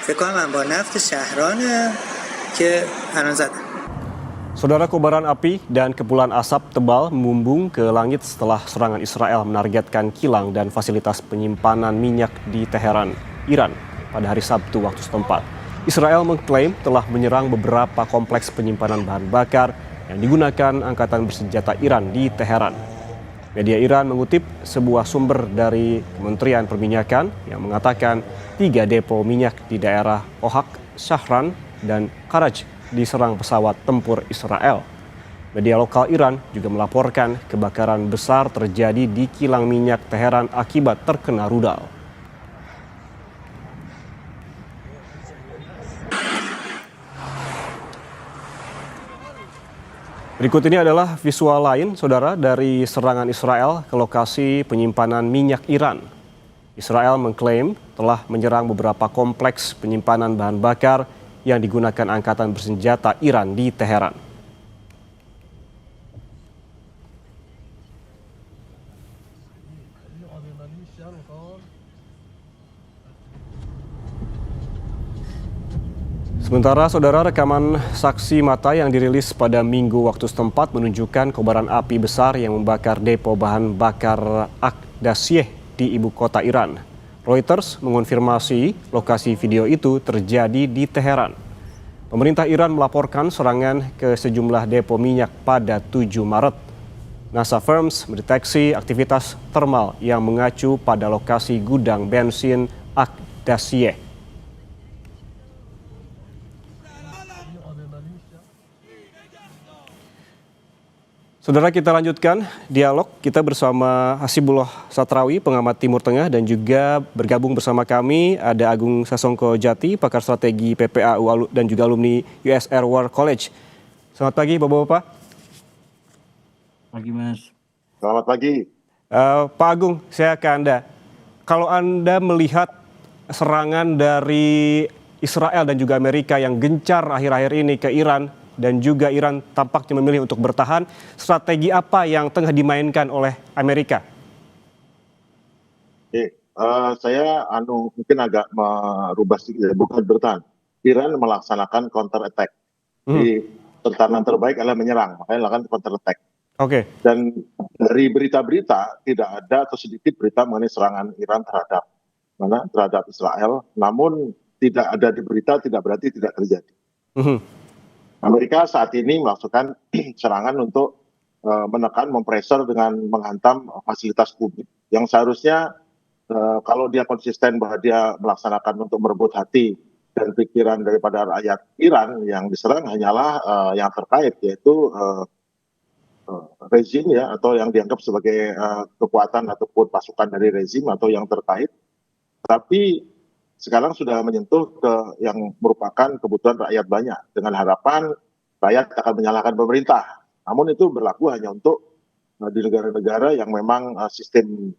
فکر کنم با نفت شهرانه که الان زدن. Saudara, kobaran api dan kepulan asap tebal membumbung ke langit setelah serangan Israel menargetkan kilang dan fasilitas penyimpanan minyak di Teheran, Iran pada hari Sabtu waktu setempat. Israel mengklaim telah menyerang beberapa kompleks penyimpanan bahan bakar yang digunakan angkatan bersenjata Iran di Teheran. Media Iran mengutip sebuah sumber dari Kementerian Perminyakan yang mengatakan 3 depo minyak di daerah Ohak, Shahran, dan Karaj diserang pesawat tempur Israel. Media lokal Iran juga melaporkan kebakaran besar terjadi di kilang minyak Teheran akibat terkena rudal. Berikut ini adalah visual lain, saudara, dari serangan Israel ke lokasi penyimpanan minyak Iran. Israel mengklaim telah menyerang beberapa kompleks penyimpanan bahan bakar yang digunakan angkatan bersenjata Iran di Teheran. Sementara, saudara, rekaman saksi mata yang dirilis pada Minggu waktu setempat menunjukkan kobaran api besar yang membakar depo bahan bakar Aqdasiyeh di ibu kota Iran. Reuters mengonfirmasi lokasi video itu terjadi di Teheran. Pemerintah Iran melaporkan serangan ke sejumlah depo minyak pada 7 Maret. NASA Firms mendeteksi aktivitas termal yang mengacu pada lokasi gudang bensin Aqdasiyeh. Saudara, kita lanjutkan dialog kita bersama Hasibullah Satrawi, pengamat Timur Tengah, dan juga bergabung bersama kami ada Agung Sasongko Jati, pakar strategi PPAU dan juga alumni US Air War College. Selamat pagi Bapak-Bapak. Pagi Mas. Selamat pagi. Pak Agung, saya ke Anda. Kalau Anda melihat serangan dari Israel dan juga Amerika yang gencar akhir-akhir ini ke Iran, dan juga Iran tampaknya memilih untuk bertahan, strategi apa yang tengah dimainkan oleh Amerika? Saya mungkin agak merubah sedikit, bukan bertahan. Iran melaksanakan counter attack. Jadi pertahanan terbaik adalah menyerang, makanya lakukan counter attack. Oke. Dan dari berita-berita tidak ada atau sedikit berita mengenai serangan Iran terhadap Israel, namun tidak ada di berita tidak berarti tidak terjadi. Amerika saat ini melakukan serangan untuk menekan, mempressure dengan menghantam fasilitas publik yang seharusnya kalau dia konsisten bahwa dia melaksanakan untuk merebut hati dan pikiran daripada rakyat Iran, yang diserang hanyalah yang terkait, yaitu rezim ya, atau yang dianggap sebagai kekuatan ataupun pasukan dari rezim atau yang terkait. Tapi sekarang sudah menyentuh ke yang merupakan kebutuhan rakyat banyak, dengan harapan rakyat akan menyalahkan pemerintah. Namun itu berlaku hanya untuk di negara-negara yang memang sistem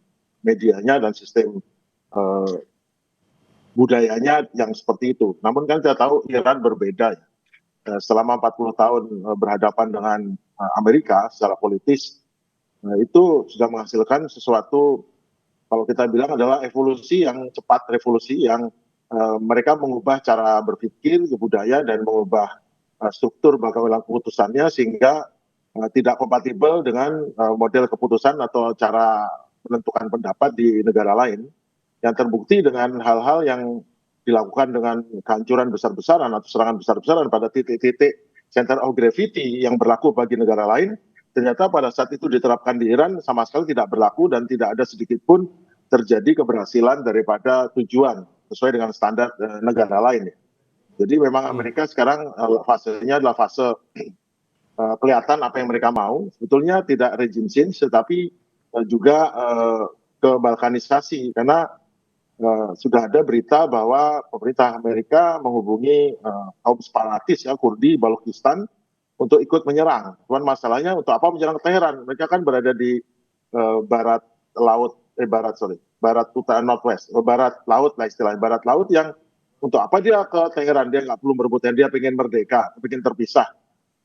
medianya dan sistem budayanya yang seperti itu. Namun kan kita tahu Iran berbeda ya. Selama 40 tahun berhadapan dengan Amerika secara politis, itu sudah menghasilkan sesuatu, kalau kita bilang adalah evolusi yang cepat, revolusi yang mereka mengubah cara berpikir, budaya, dan mengubah struktur bagaimana keputusannya sehingga tidak kompatibel dengan model keputusan atau cara menentukan pendapat di negara lain, yang terbukti dengan hal-hal yang dilakukan dengan kehancuran besar-besaran atau serangan besar-besaran pada titik-titik center of gravity yang berlaku bagi negara lain. Ternyata pada saat itu diterapkan di Iran sama sekali tidak berlaku dan tidak ada sedikit pun terjadi keberhasilan daripada tujuan sesuai dengan standar negara lain. Jadi memang Amerika sekarang fasenya adalah fase kelihatan apa yang mereka mau. Sebetulnya tidak regime change, tetapi juga kebalkanisasi, karena sudah ada berita bahwa pemerintah Amerika menghubungi kaum separatis ya, Kurdi, Balochistan, untuk ikut menyerang. Cuman masalahnya untuk apa menyerang Teheran? Mereka kan berada di barat utara northwest, barat laut lah istilahnya, barat laut yang untuk apa dia ke Teheran? Dia nggak perlu merebutnya, dia pengen merdeka, pengen terpisah.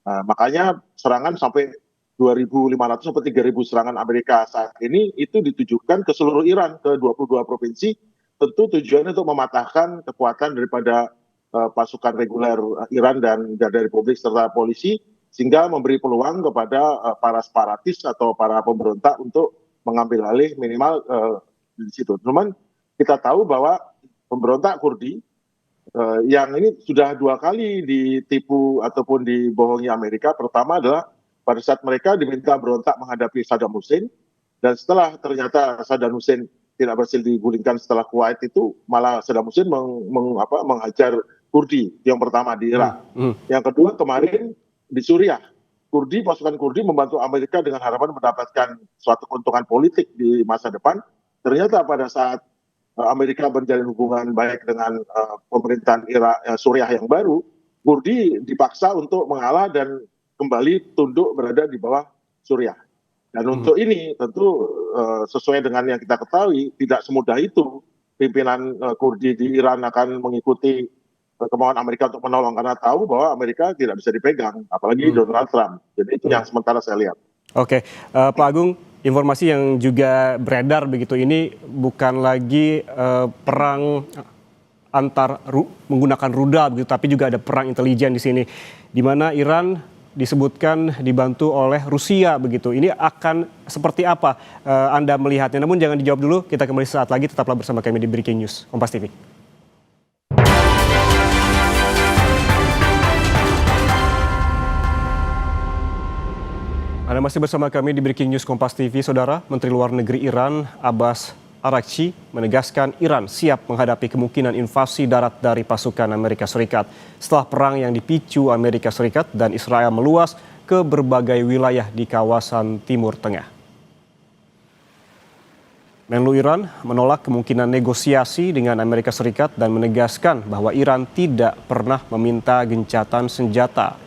Makanya serangan sampai 2.500 sampai 3.000 serangan Amerika saat ini itu ditujukan ke seluruh Iran, ke 22 provinsi tentu tujuannya untuk mematahkan kekuatan daripada pasukan reguler Iran dan Garda Republik serta polisi, sehingga memberi peluang kepada para separatis atau para pemberontak untuk mengambil alih minimal di situ. Cuman kita tahu bahwa pemberontak Kurdi yang ini sudah 2 kali ditipu ataupun dibohongi Amerika. Pertama adalah pada saat mereka diminta berontak menghadapi Saddam Hussein, dan setelah ternyata Saddam Hussein tidak berhasil digulingkan setelah Kuwait, itu malah Saddam Hussein menghajar Kurdi yang pertama di Irak. Yang kedua kemarin di Suriah, pasukan Kurdi membantu Amerika dengan harapan mendapatkan suatu keuntungan politik di masa depan. Ternyata pada saat Amerika menjalin hubungan baik dengan pemerintahan Suriah yang baru, Kurdi dipaksa untuk mengalah dan kembali tunduk berada di bawah Suriah. Dan untuk ini tentu sesuai dengan yang kita ketahui, tidak semudah itu pimpinan Kurdi di Iran akan mengikuti kemauan Amerika untuk menolong, karena tahu bahwa Amerika tidak bisa dipegang, apalagi Donald Trump. Jadi itu yang sementara saya lihat. Oke, Pak Agung, informasi yang juga beredar begitu ini bukan lagi perang menggunakan rudal begitu, tapi juga ada perang intelijen di sini, di mana Iran disebutkan dibantu oleh Rusia begitu. Ini akan seperti apa Anda melihatnya? Namun jangan dijawab dulu, kita kembali saat lagi, tetaplah bersama kami di Breaking News Kompas TV. Anda masih bersama kami di Breaking News Kompas TV, Saudara. Menteri Luar Negeri Iran, Abbas Araghchi, menegaskan Iran siap menghadapi kemungkinan invasi darat dari pasukan Amerika Serikat setelah perang yang dipicu Amerika Serikat dan Israel meluas ke berbagai wilayah di kawasan Timur Tengah. Menlu Iran menolak kemungkinan negosiasi dengan Amerika Serikat dan menegaskan bahwa Iran tidak pernah meminta gencatan senjata.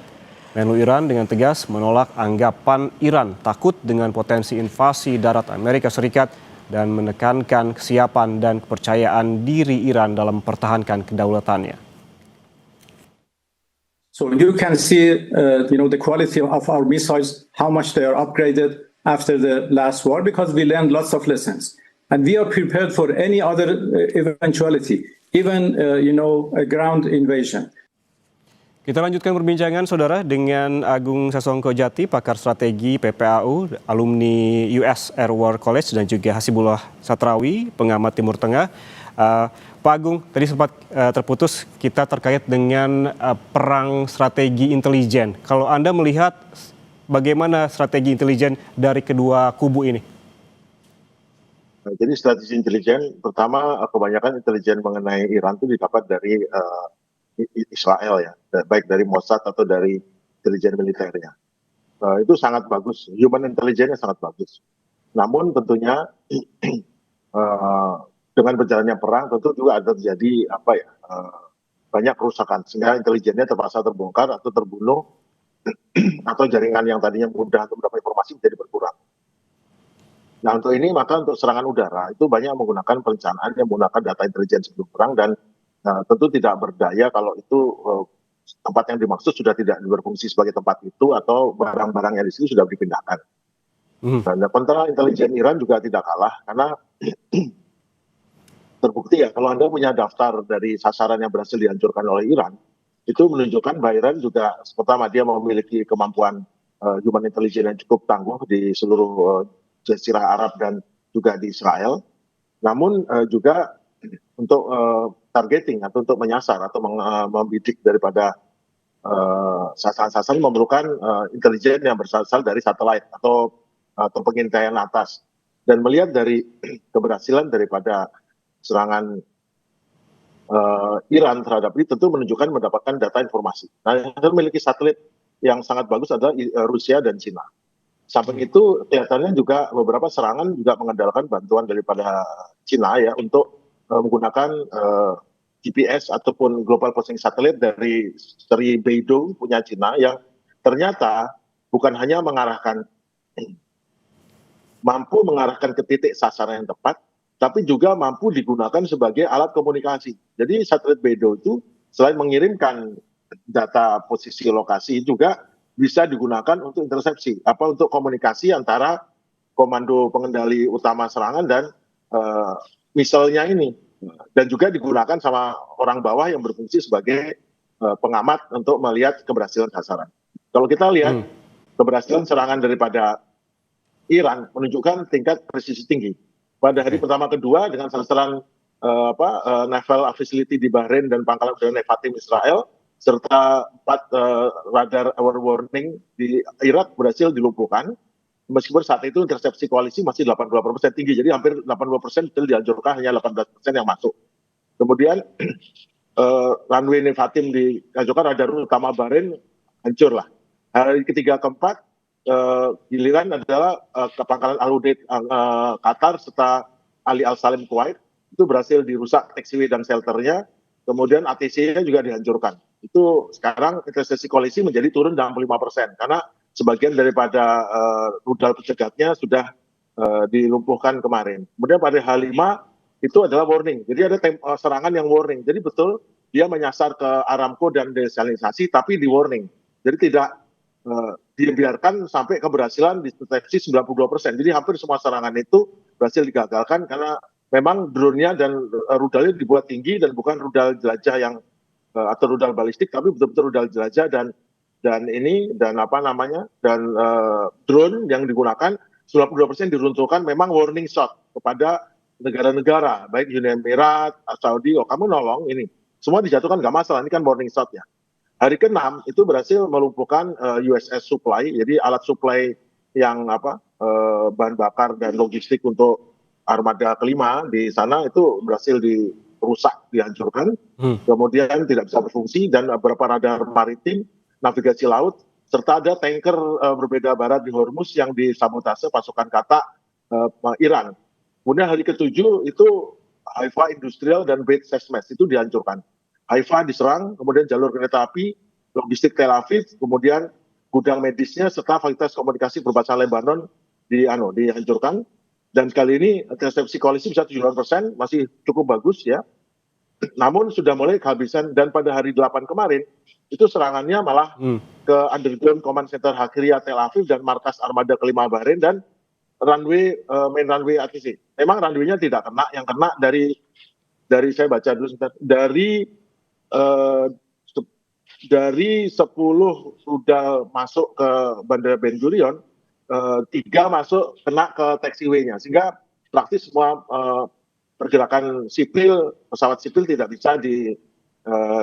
Menlu Iran dengan tegas menolak anggapan Iran takut dengan potensi invasi darat Amerika Serikat dan menekankan kesiapan dan kepercayaan diri Iran dalam mempertahankan kedaulatannya. So you can see, the quality of our missiles, how much they are upgraded after the last war, because we learned lots of lessons, and we are prepared for any other eventuality, even a ground invasion. Kita lanjutkan perbincangan, Saudara, dengan Agung Sasongko Jati, pakar strategi PPAU, alumni US Air War College, dan juga Hasibullah Satrawi, pengamat Timur Tengah. Pak Agung, tadi sempat terputus kita terkait dengan perang strategi intelijen. Kalau Anda melihat bagaimana strategi intelijen dari kedua kubu ini? Jadi strategi intelijen, pertama kebanyakan intelijen mengenai Iran itu didapat dari Israel ya, baik dari Mossad atau dari intelijen militernya. Itu sangat bagus, human intelligence sangat bagus. Namun tentunya dengan berjalannya perang tentu juga ada terjadi banyak kerusakan, sehingga intelijennya terpaksa terbongkar atau terbunuh, atau jaringan yang tadinya mudah untuk mendapat informasi menjadi berkurang. Nah untuk ini maka untuk serangan udara itu banyak menggunakan perencanaan yang menggunakan data intelijen sebelum perang, dan tentu tidak berdaya kalau itu tempat yang dimaksud sudah tidak berfungsi sebagai tempat itu, atau barang-barang yang di situ sudah dipindahkan. Dan kontra intelijen Iran juga tidak kalah, karena terbukti ya kalau Anda punya daftar dari sasaran yang berhasil dihancurkan oleh Iran, itu menunjukkan bahwa Iran juga pertama dia memiliki kemampuan human intelligence yang cukup tangguh di seluruh Jazirah Arab dan juga di Israel. Namun juga untuk targeting atau untuk menyasar atau membidik daripada sasaran-sasaran memerlukan intelijen yang berasal dari satelit atau pengintaian atas. Dan melihat dari keberhasilan daripada serangan Iran terhadap itu tentu menunjukkan mendapatkan data informasi. Nah, yang memiliki satelit yang sangat bagus adalah Rusia dan Cina. Samping itu kelihatannya juga beberapa serangan juga mengandalkan bantuan daripada Cina ya, untuk menggunakan GPS ataupun Global Positioning Satellite dari Beidou punya Cina, yang ternyata bukan hanya mampu mengarahkan ke titik sasaran yang tepat, tapi juga mampu digunakan sebagai alat komunikasi. Jadi satelit Beidou itu selain mengirimkan data posisi lokasi, juga bisa digunakan untuk intersepsi, untuk komunikasi antara komando pengendali utama serangan dan misalnya ini. Dan juga digunakan sama orang bawah yang berfungsi sebagai pengamat untuk melihat keberhasilan sasaran. Kalau kita lihat keberhasilan serangan daripada Iran menunjukkan tingkat presisi tinggi. Pada hari pertama kedua dengan sasaran naval facility di Bahrain dan pangkalan udara Nevatim Israel serta 4 radar early warning di Irak berhasil dilumpuhkan. Meskipun saat itu intersepsi koalisi masih 80% tinggi, jadi hampir 80% betul dihancurkan, hanya 18% yang masuk. Kemudian runway Nevatim dihancurkan, radar utama Bahrain hancur lah. Hari ketiga keempat giliran adalah ke pangkalan Al-Udeid Qatar serta Ali Al-Salim Kuwait itu berhasil dirusak taxiway dan shelternya, kemudian ATC-nya juga dihancurkan. Itu sekarang intersepsi koalisi menjadi turun 65% karena sebagian daripada rudal pencegatnya sudah dilumpuhkan kemarin. Kemudian pada H5 itu adalah warning. Jadi ada serangan yang warning. Jadi betul dia menyasar ke Aramco dan desalinasi tapi di warning. Jadi tidak dibiarkan sampai keberhasilan dideteksi 92%. Jadi hampir semua serangan itu berhasil digagalkan karena memang drone-nya dan rudalnya dibuat tinggi dan bukan rudal jelajah yang atau rudal balistik tapi betul-betul rudal jelajah dan drone yang digunakan 92% diruntuhkan memang warning shot kepada negara-negara baik Uni Emirat, Saudi, kamu nolong ini. Semua dijatuhkan nggak masalah, ini kan warning shot ya. Hari ke-6 itu berhasil melumpuhkan USS Supply, jadi alat supply yang bahan bakar dan logistik untuk armada kelima di sana itu berhasil dirusak, dihancurkan. Kemudian tidak bisa berfungsi dan beberapa radar maritim, navigasi laut, serta ada tanker berbeda barat di Hormuz yang disabotase pasukan Qatar Iran. Kemudian hari ke-7 itu Haifa Industrial dan Beit Sesmes itu dihancurkan. Haifa diserang, kemudian jalur kereta api, logistik Tel Aviv, kemudian gudang medisnya serta fasilitas komunikasi perbatasan Lebanon dihancurkan. Dan kali ini intersepsi koalisi bisa 70%, masih cukup bagus ya. Namun sudah mulai kehabisan dan pada hari 8 kemarin itu serangannya malah ke underground command center Hakria Tel Aviv dan markas armada kelima Bahrain dan main runway ATC. Memang runway-nya tidak kena, yang kena dari saya baca dulu sebentar, dari 10 rudal masuk ke Bandara Ben Gurion, 3 masuk kena ke taxiway-nya sehingga praktis semua pergerakan sipil, pesawat sipil tidak bisa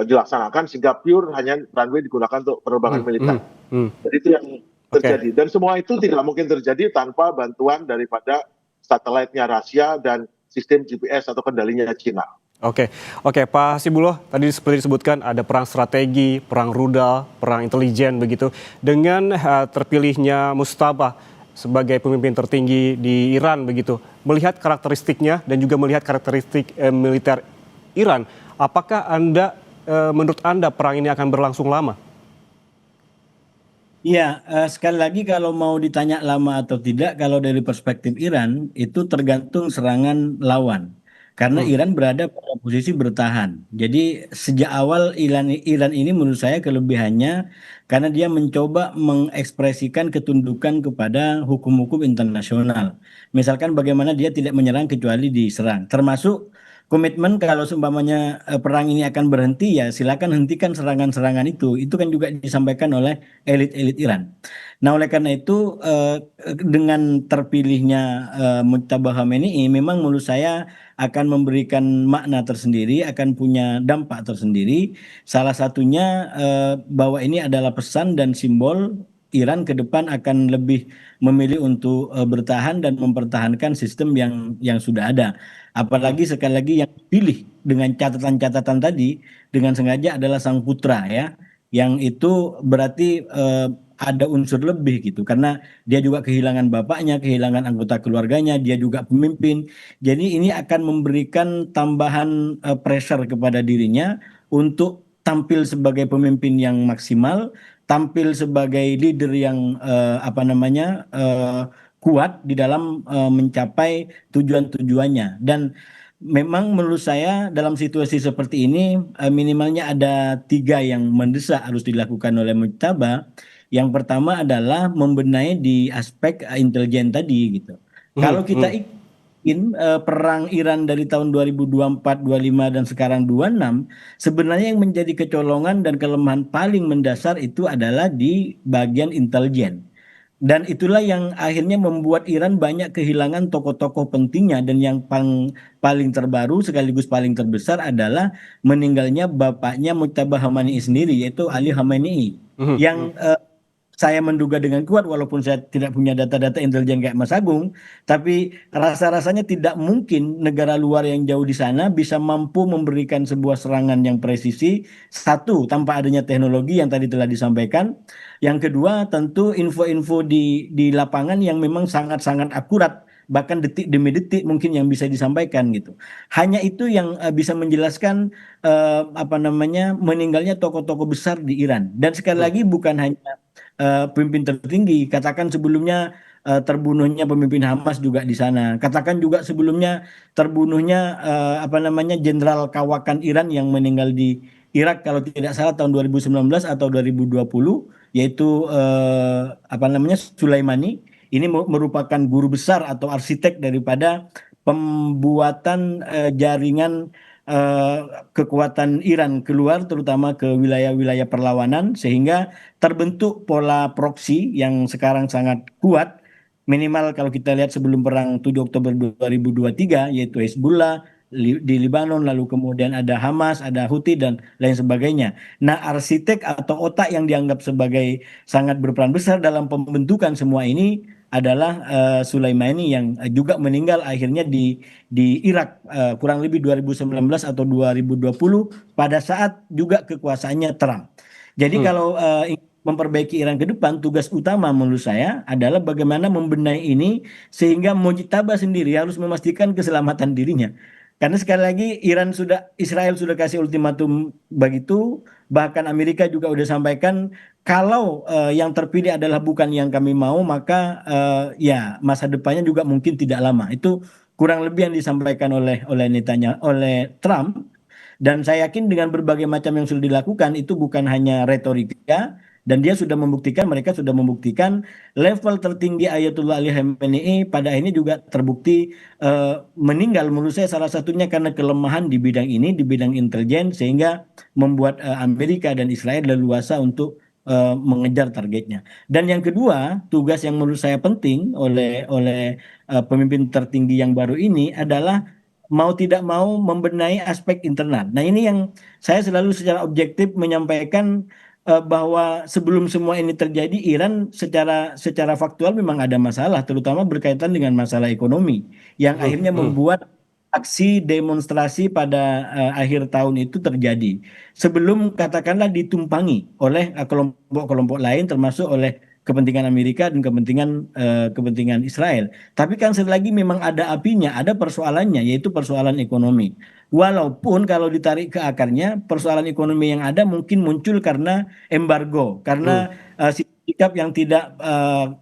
dilaksanakan sehingga pure hanya runway digunakan untuk penerbangan militer. Jadi itu yang terjadi. Dan semua itu tidak mungkin terjadi tanpa bantuan daripada satelitnya Rusia dan sistem GPS atau kendalinya Cina. Oke, Pak Hasibuloh, tadi seperti disebutkan ada perang strategi, perang rudal, perang intelijen begitu. Dengan terpilihnya Mujtaba sebagai pemimpin tertinggi di Iran begitu, melihat karakteristiknya dan juga melihat karakteristik militer Iran, apakah menurut Anda perang ini akan berlangsung lama? Ya, sekali lagi kalau mau ditanya lama atau tidak, kalau dari perspektif Iran itu tergantung serangan lawan. Karena Iran berada pada posisi bertahan. Jadi sejak awal Iran ini menurut saya kelebihannya karena dia mencoba mengekspresikan ketundukan kepada hukum-hukum internasional. Misalkan bagaimana dia tidak menyerang kecuali diserang. Termasuk komitmen kalau seumpamanya perang ini akan berhenti ya silakan hentikan serangan-serangan itu. Itu kan juga disampaikan oleh elit-elit Iran. Nah oleh karena itu dengan terpilihnya Mujtaba Khamenei memang menurut saya akan memberikan makna tersendiri, akan punya dampak tersendiri. Salah satunya bahwa ini adalah pesan dan simbol Iran ke depan akan lebih memilih untuk bertahan dan mempertahankan sistem yang sudah ada. Apalagi sekali lagi yang dipilih dengan catatan-catatan tadi dengan sengaja adalah sang putra ya, yang itu berarti ada unsur lebih gitu karena dia juga kehilangan bapaknya, kehilangan anggota keluarganya, dia juga pemimpin. Jadi ini akan memberikan tambahan pressure kepada dirinya untuk tampil sebagai pemimpin yang maksimal, tampil sebagai leader yang kuat di dalam mencapai tujuan-tujuannya. Dan memang menurut saya dalam situasi seperti ini minimalnya ada 3 yang mendesak harus dilakukan oleh Mujtaba. Yang pertama adalah membenahi di aspek intelijen tadi gitu. Kalau kita mungkin perang Iran dari tahun 2024, 25 dan sekarang 26 sebenarnya yang menjadi kecolongan dan kelemahan paling mendasar itu adalah di bagian intelijen. Dan itulah yang akhirnya membuat Iran banyak kehilangan tokoh-tokoh pentingnya dan yang paling terbaru sekaligus paling terbesar adalah meninggalnya bapaknya Mujtaba Khamenei sendiri yaitu Ali Khamenei yang saya menduga dengan kuat walaupun saya tidak punya data-data intelijen kayak Mas Agung, tapi rasa-rasanya tidak mungkin negara luar yang jauh di sana bisa mampu memberikan sebuah serangan yang presisi, satu tanpa adanya teknologi yang tadi telah disampaikan, yang kedua tentu info-info di lapangan yang memang sangat-sangat akurat bahkan detik demi detik mungkin yang bisa disampaikan gitu. Hanya itu yang bisa menjelaskan apa namanya meninggalnya tokoh-tokoh besar di Iran. Dan sekali lagi bukan hanya pemimpin tertinggi. Katakan sebelumnya terbunuhnya pemimpin Hamas juga di sana. Katakan juga sebelumnya terbunuhnya apa namanya jenderal kawakan Iran yang meninggal di Irak kalau tidak salah tahun 2019 atau 2020 yaitu apa namanya Sulaimani. Ini merupakan guru besar atau arsitek daripada pembuatan jaringan eh, kekuatan Iran keluar terutama ke wilayah-wilayah perlawanan sehingga terbentuk pola proksi yang sekarang sangat kuat minimal kalau kita lihat sebelum perang 7 Oktober 2023 yaitu Hezbollah di Libanon lalu kemudian ada Hamas, ada Houthi dan lain sebagainya. Nah, arsitek atau otak yang dianggap sebagai sangat berperan besar dalam pembentukan semua ini adalah Sulaimani yang juga meninggal akhirnya di Irak kurang lebih 2019 atau 2020 pada saat juga kekuasaannya Trump. Jadi kalau ingin memperbaiki Iran ke depan, tugas utama menurut saya adalah bagaimana membenahi ini sehingga Mojtaba sendiri harus memastikan keselamatan dirinya. Karena sekali lagi Israel sudah kasih ultimatum begitu, bahkan Amerika juga udah sampaikan kalau yang terpilih adalah bukan yang kami mau, maka ya masa depannya juga mungkin tidak lama. Itu kurang lebih yang disampaikan oleh Trump. Dan saya yakin dengan berbagai macam yang sudah dilakukan itu bukan hanya retorika dan mereka sudah membuktikan level tertinggi Ayatullah Ali Khamenei pada akhirnya juga terbukti meninggal menurut saya salah satunya karena kelemahan di bidang ini di bidang intelijen sehingga membuat Amerika dan Israel leluasa untuk mengejar targetnya. Dan yang kedua, tugas yang menurut saya penting oleh pemimpin tertinggi yang baru ini adalah mau tidak mau membenahi aspek internal. Nah, ini yang saya selalu secara objektif menyampaikan bahwa sebelum semua ini terjadi Iran secara faktual memang ada masalah terutama berkaitan dengan masalah ekonomi yang akhirnya membuat aksi demonstrasi pada akhir tahun itu terjadi sebelum katakanlah ditumpangi oleh kelompok-kelompok lain termasuk oleh kepentingan Amerika dan kepentingan Israel. Tapi kan selagi memang ada apinya, ada persoalannya yaitu persoalan ekonomi. Walaupun kalau ditarik ke akarnya, persoalan ekonomi yang ada mungkin muncul karena embargo, karena sikap yang tidak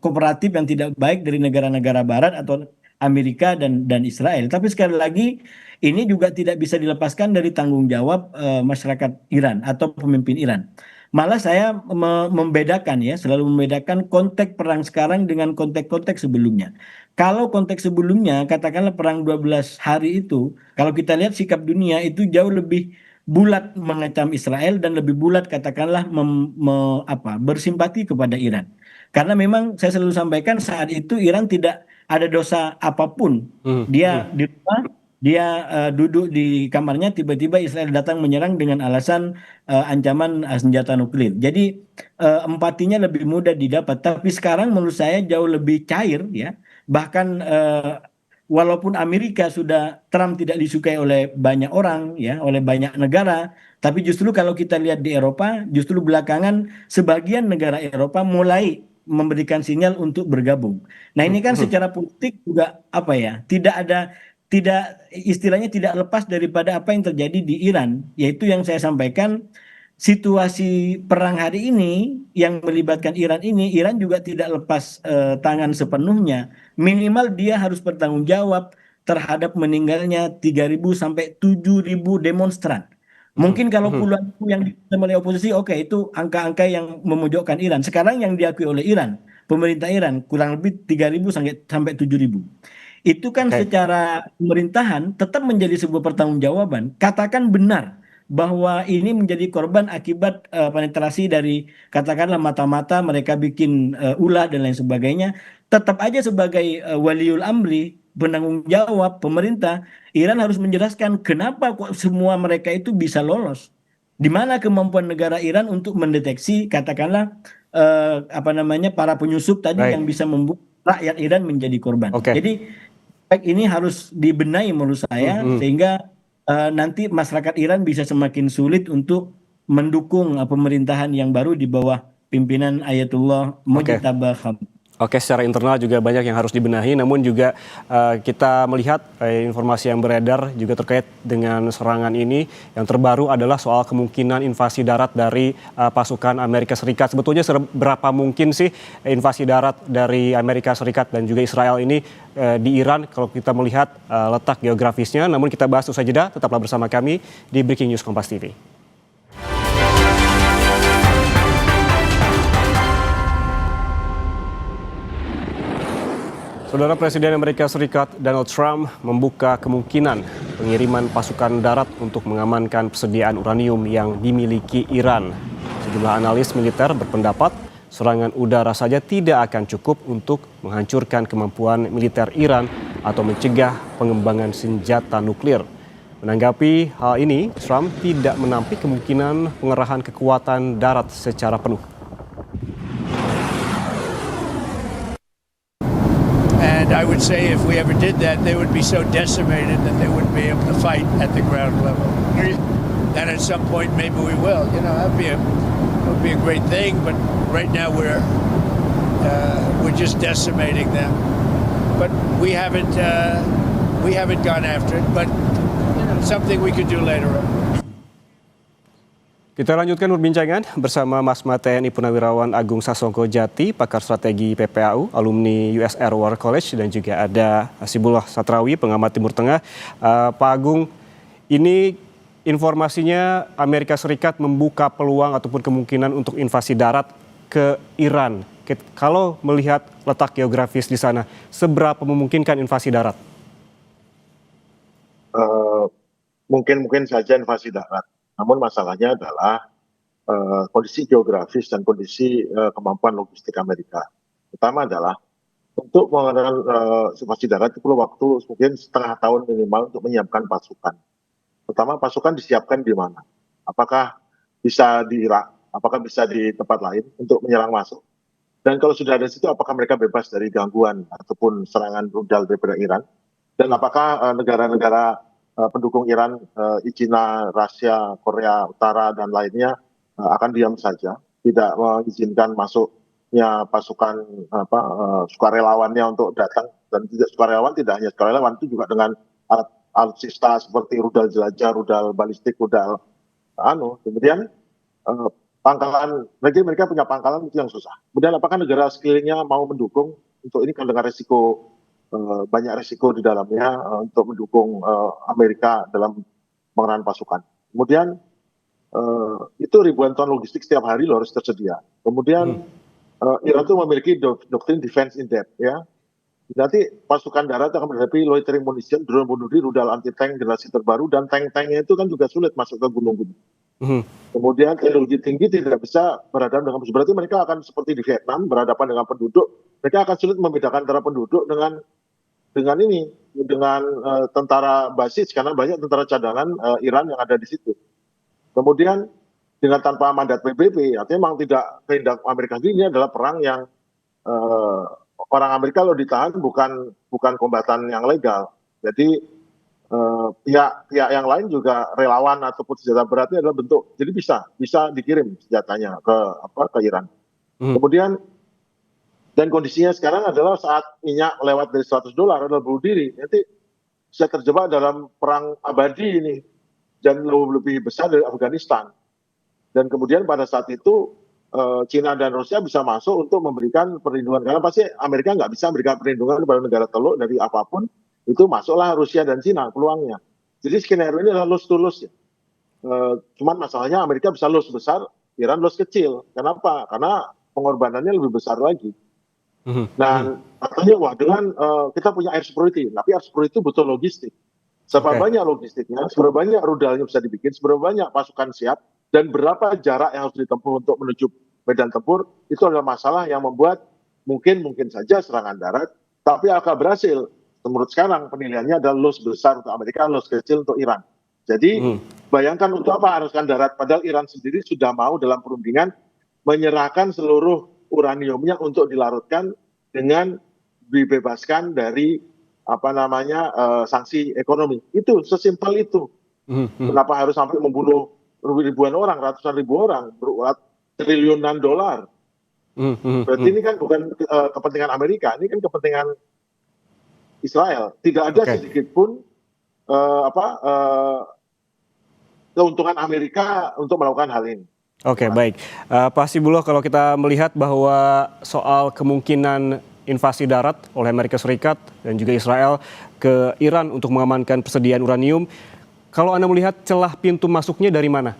kooperatif, yang tidak baik dari negara-negara Barat atau Amerika dan Israel. Tapi sekali lagi, ini juga tidak bisa dilepaskan dari tanggung jawab masyarakat Iran atau pemimpin Iran. Malah saya membedakan ya, selalu membedakan konteks perang sekarang dengan konteks-konteks sebelumnya. Kalau konteks sebelumnya, katakanlah perang 12 hari itu, kalau kita lihat sikap dunia itu jauh lebih bulat mengecam Israel dan lebih bulat katakanlah bersimpati kepada Iran. Karena memang saya selalu sampaikan saat itu Iran tidak ada dosa apapun. Dia di rumah, dia duduk di kamarnya, tiba-tiba Israel datang menyerang dengan alasan ancaman senjata nuklir. Jadi empatinya lebih mudah didapat. Tapi sekarang menurut saya jauh lebih cair ya. Bahkan walaupun Trump tidak disukai oleh banyak orang ya, oleh banyak negara, tapi justru kalau kita lihat di Eropa, justru belakangan sebagian negara Eropa mulai memberikan sinyal untuk bergabung. Nah, ini kan secara politik juga apa ya? Tidak istilahnya tidak lepas daripada apa yang terjadi di Iran, yaitu yang saya sampaikan situasi perang hari ini yang melibatkan Iran juga tidak lepas tangan sepenuhnya. Minimal dia harus bertanggung jawab terhadap meninggalnya 3.000 sampai 7.000 demonstran. Mungkin kalau puluhan ribu yang ditem oleh oposisi, oke, itu angka-angka yang memojokkan Iran. Sekarang yang diakui oleh Iran, pemerintah Iran kurang lebih 3.000 sampai 7.000. Itu kan Oke. secara pemerintahan tetap menjadi sebuah pertanggungjawaban. Katakan benar bahwa ini menjadi korban akibat penetrasi dari katakanlah mata-mata mereka bikin ulah dan lain sebagainya. Tetap aja sebagai waliul amri, penanggung jawab pemerintah, Iran harus menjelaskan kenapa kok semua mereka itu bisa lolos. Di mana kemampuan negara Iran untuk mendeteksi katakanlah apa namanya para penyusup tadi Baik. yang bisa membuat rakyat Iran menjadi korban. Oke. Jadi aspek ini harus dibenahi menurut saya sehingga nanti masyarakat Iran bisa semakin sulit untuk mendukung pemerintahan yang baru di bawah pimpinan Ayatullah Oke. Mujtaba Khamenei. Oke, secara internal juga banyak yang harus dibenahi, namun juga kita melihat informasi yang beredar juga terkait dengan serangan ini. Yang terbaru adalah soal kemungkinan invasi darat dari pasukan Amerika Serikat. Sebetulnya seberapa mungkin sih invasi darat dari Amerika Serikat dan juga Israel ini di Iran kalau kita melihat letak geografisnya. Namun kita bahas usai jeda, tetaplah bersama kami di Breaking News Kompas TV. Saudara Presiden Amerika Serikat Donald Trump membuka kemungkinan pengiriman pasukan darat untuk mengamankan persediaan uranium yang dimiliki Iran. Sejumlah analis militer berpendapat serangan udara saja tidak akan cukup untuk menghancurkan kemampuan militer Iran atau mencegah pengembangan senjata nuklir. Menanggapi hal ini, Trump tidak menampik kemungkinan pengerahan kekuatan darat secara penuh. And I would say if we ever did that, they would be so decimated that they wouldn't be able to fight at the ground level. And at some point, maybe we will. You know, that would be a great thing. But right now, we're just decimating them. But we haven't gone after it. But you know, something we could do later on. Kita lanjutkan perbincangan bersama Mas TNI Purnawirawan Agung Sasongko Jati, pakar strategi PPAU, alumni USR War College, dan juga ada Hasibullah Satrawi, pengamat Timur Tengah. Pak Agung, ini informasinya Amerika Serikat membuka peluang ataupun kemungkinan untuk invasi darat ke Iran. Kalau melihat letak geografis di sana, seberapa memungkinkan invasi darat? Mungkin saja invasi darat. Namun masalahnya adalah kondisi geografis dan kondisi kemampuan logistik Amerika. Pertama adalah untuk mengadakan invasi darat itu perlu waktu mungkin setengah tahun minimal untuk menyiapkan pasukan. Pertama, pasukan disiapkan di mana? Apakah bisa di Irak? Apakah bisa di tempat lain untuk menyerang masuk? Dan kalau sudah ada di situ, apakah mereka bebas dari gangguan ataupun serangan rudal daripada Iran? Dan apakah negara-negara pendukung Iran, China, Rusia, Korea Utara, dan lainnya akan diam saja, tidak mengizinkan masuknya pasukan sukarelawannya untuk datang, dan tidak sukarelawan, tidak hanya sukarelawan, itu juga dengan alutsista seperti rudal jelajah, rudal balistik, rudal kemudian pangkalan, mereka punya pangkalan itu yang susah. Kemudian apakah negara sekelilingnya mau mendukung untuk ini kan dengan resiko banyak resiko di dalamnya untuk mendukung Amerika dalam pengerahan pasukan. Kemudian itu ribuan ton logistik setiap hari harus tersedia. Kemudian Iran itu memiliki doktrin defense in depth, ya. Nanti pasukan darat akan menghadapi loitering munition, drone bunuh diri, rudal anti tank generasi terbaru, dan tank-tanknya itu kan juga sulit masuk ke gunung-gunung. Kemudian teknologi tinggi tidak bisa berhadapan dengan musuh. Berarti mereka akan seperti di Vietnam berhadapan dengan penduduk. Mereka akan sulit membedakan antara penduduk dengan tentara basis, karena banyak tentara cadangan Iran yang ada di situ. Kemudian dengan tanpa mandat PBB, artinya memang tidak kehendak Amerika sendiri. Ini adalah perang yang orang Amerika kalau ditahan bukan kombatan yang legal. Jadi pihak yang lain juga relawan ataupun senjata beratnya adalah bentuk. Jadi bisa dikirim senjatanya ke Iran. Kemudian dan kondisinya sekarang adalah saat minyak lewat dari $100 adalah bunuh diri. Nanti bisa terjebak dalam perang abadi ini dan lebih besar dari Afghanistan. Dan kemudian pada saat itu China dan Rusia bisa masuk untuk memberikan perlindungan. Karena pasti Amerika nggak bisa memberikan perlindungan kepada negara teluk dari apapun. Itu masuklah Rusia dan China peluangnya. Jadi skenario ini adalah lose to lose. Cuman masalahnya Amerika bisa lose besar, Iran lose kecil. Kenapa? Karena pengorbanannya lebih besar lagi. Nah, katanya wah dengan kita punya air security, tapi air security itu butuh logistik. Seberapa Oke. banyak logistiknya, seberapa banyak rudalnya bisa dibikin, seberapa banyak pasukan siap, dan berapa jarak yang harus ditempuh untuk menuju medan tempur, itu adalah masalah yang membuat mungkin saja serangan darat, tapi akan berhasil. Menurut sekarang penilaiannya adalah loss besar untuk Amerika, loss kecil untuk Iran. Jadi bayangkan untuk apa haruskan darat, padahal Iran sendiri sudah mau dalam perundingan menyerahkan seluruh uraniumnya untuk dilarutkan dengan dibebaskan dari sanksi ekonomi. Itu sesimpel itu. Kenapa harus sampai membunuh ribuan orang, ratusan ribu orang, triliunan dolar? Berarti ini kan bukan kepentingan Amerika, ini kan kepentingan Israel. Tidak ada sedikit pun keuntungan Amerika untuk melakukan hal ini. Oke, baik. Pak Hasibuloh, kalau kita melihat bahwa soal kemungkinan invasi darat oleh Amerika Serikat dan juga Israel ke Iran untuk mengamankan persediaan uranium, kalau Anda melihat celah pintu masuknya dari mana?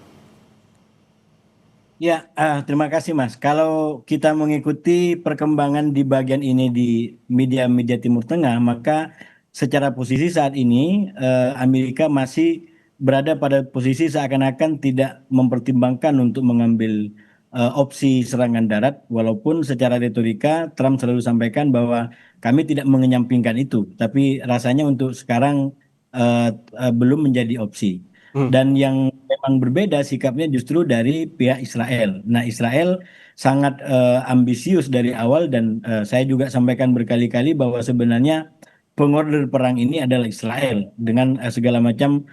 Ya, terima kasih Mas. Kalau kita mengikuti perkembangan di bagian ini di media-media Timur Tengah, maka secara posisi saat ini Amerika masih berada pada posisi seakan-akan tidak mempertimbangkan untuk mengambil opsi serangan darat, walaupun secara retorika Trump selalu sampaikan bahwa kami tidak mengenyampingkan itu, tapi rasanya untuk sekarang belum menjadi opsi. Dan yang memang berbeda sikapnya justru dari pihak Israel. Nah, Israel sangat ambisius dari awal dan saya juga sampaikan berkali-kali bahwa sebenarnya pengorder perang ini adalah Israel dengan segala macam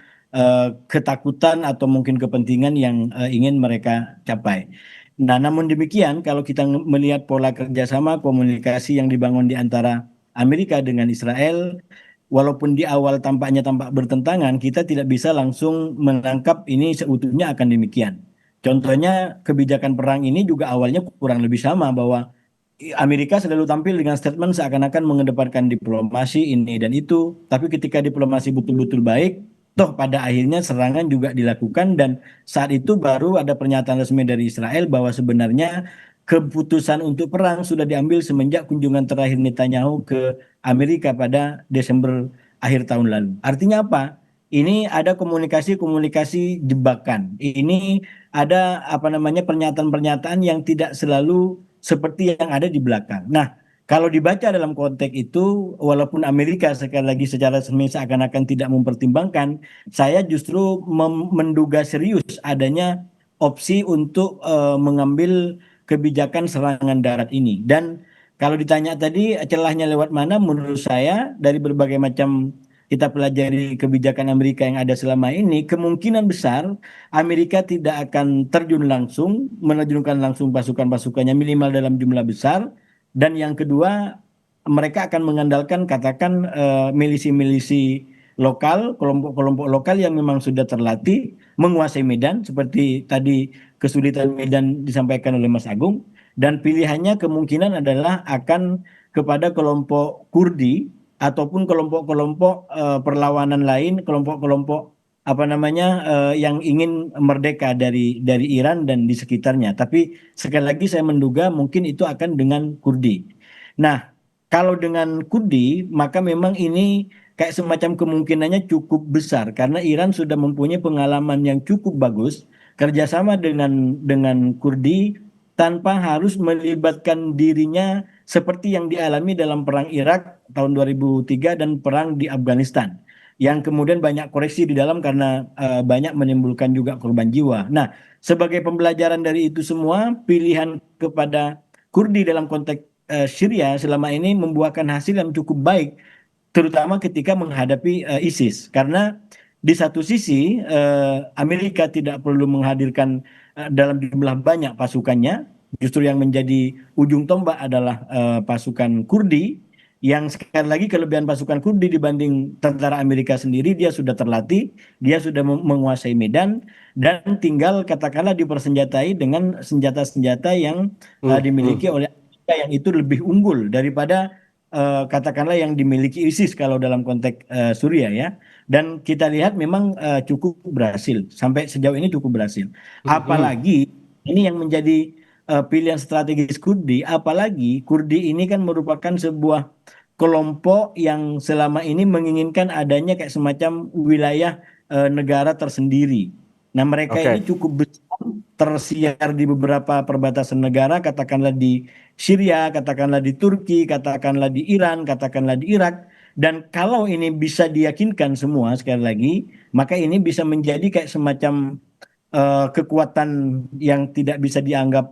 ketakutan atau mungkin kepentingan yang ingin mereka capai. Nah, namun demikian kalau kita melihat pola kerjasama komunikasi yang dibangun di antara Amerika dengan Israel, walaupun di awal tampaknya tampak bertentangan, kita tidak bisa langsung menangkap ini seutuhnya akan demikian. Contohnya kebijakan perang ini juga awalnya kurang lebih sama, bahwa Amerika selalu tampil dengan statement seakan-akan mengedepankan diplomasi ini dan itu, tapi ketika diplomasi betul-betul baik, toh pada akhirnya serangan juga dilakukan dan saat itu baru ada pernyataan resmi dari Israel bahwa sebenarnya keputusan untuk perang sudah diambil semenjak kunjungan terakhir Netanyahu ke Amerika pada Desember akhir tahun lalu. Artinya apa? Ini ada komunikasi-komunikasi jebakan. Ini ada pernyataan-pernyataan yang tidak selalu seperti yang ada di belakang. Nah, kalau dibaca dalam konteks itu, walaupun Amerika sekali lagi secara resmi seakan-akan tidak mempertimbangkan, saya justru menduga serius adanya opsi untuk mengambil kebijakan serangan darat ini. Dan kalau ditanya tadi celahnya lewat mana, menurut saya dari berbagai macam kita pelajari kebijakan Amerika yang ada selama ini, kemungkinan besar Amerika tidak akan terjun langsung, menerjunkan langsung pasukan-pasukannya minimal dalam jumlah besar. Dan yang kedua, mereka akan mengandalkan katakan milisi-milisi lokal, kelompok-kelompok lokal yang memang sudah terlatih menguasai medan, seperti tadi kesulitan medan disampaikan oleh Mas Agung. Dan pilihannya kemungkinan adalah akan kepada kelompok Kurdi ataupun kelompok-kelompok perlawanan lain, kelompok-kelompok yang ingin merdeka dari Iran dan di sekitarnya. Tapi sekali lagi saya menduga mungkin itu akan dengan Kurdi. Nah, kalau dengan Kurdi maka memang ini kayak semacam kemungkinannya cukup besar karena Iran sudah mempunyai pengalaman yang cukup bagus kerjasama dengan Kurdi tanpa harus melibatkan dirinya seperti yang dialami dalam perang Irak tahun 2003 dan perang di Afghanistan, yang kemudian banyak koreksi di dalam karena banyak menimbulkan juga korban jiwa. Nah, sebagai pembelajaran dari itu semua, pilihan kepada Kurdi dalam konteks Syria selama ini membuahkan hasil yang cukup baik, terutama ketika menghadapi ISIS. Karena di satu sisi Amerika tidak perlu menghadirkan dalam jumlah banyak pasukannya, justru yang menjadi ujung tombak adalah pasukan Kurdi, yang sekali lagi kelebihan pasukan Kurdi dibanding tentara Amerika sendiri, dia sudah terlatih, dia sudah menguasai medan, dan tinggal katakanlah dipersenjatai dengan senjata-senjata yang dimiliki oleh Amerika yang itu lebih unggul daripada katakanlah yang dimiliki ISIS kalau dalam konteks Suriah ya. Dan kita lihat memang cukup berhasil, sampai sejauh ini cukup berhasil. Apalagi ini yang menjadi pilihan strategis Kurdi, apalagi Kurdi ini kan merupakan sebuah kelompok yang selama ini menginginkan adanya kayak semacam wilayah negara tersendiri. Nah, mereka Oke. ini cukup besar tersiar di beberapa perbatasan negara, katakanlah di Syria, katakanlah di Turki, katakanlah di Iran, katakanlah di Irak. Dan kalau ini bisa diyakinkan semua, sekali lagi, maka ini bisa menjadi kayak semacam kekuatan yang tidak bisa dianggap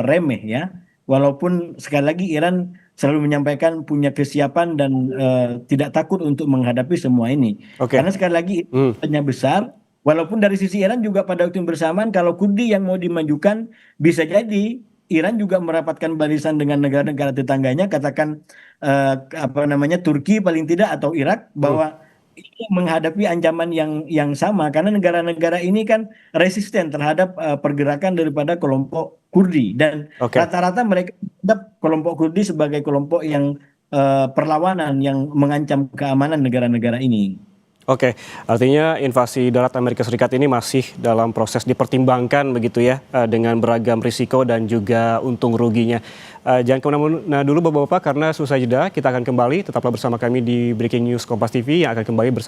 remeh ya. Walaupun sekali lagi Iran selalu menyampaikan punya kesiapan dan tidak takut untuk menghadapi semua ini. Oke. Karena sekali lagi hanya besar. Walaupun dari sisi Iran juga pada waktu yang bersamaan kalau Kurdi yang mau dimajukan bisa jadi Iran juga merapatkan barisan dengan negara-negara tetangganya, katakan apa namanya Turki paling tidak atau Irak, bahwa ini menghadapi ancaman yang sama karena negara-negara ini kan resisten terhadap pergerakan daripada kelompok Kurdi dan Oke. rata-rata mereka menganggap kelompok Kurdi sebagai kelompok yang perlawanan yang mengancam keamanan negara-negara ini. Oke, artinya invasi darat Amerika Serikat ini masih dalam proses dipertimbangkan begitu ya, dengan beragam risiko dan juga untung ruginya. Jangan kemana-mana dulu Bapak-Bapak karena susah jeda, kita akan kembali, tetaplah bersama kami di Breaking News Kompas TV yang akan kembali bersama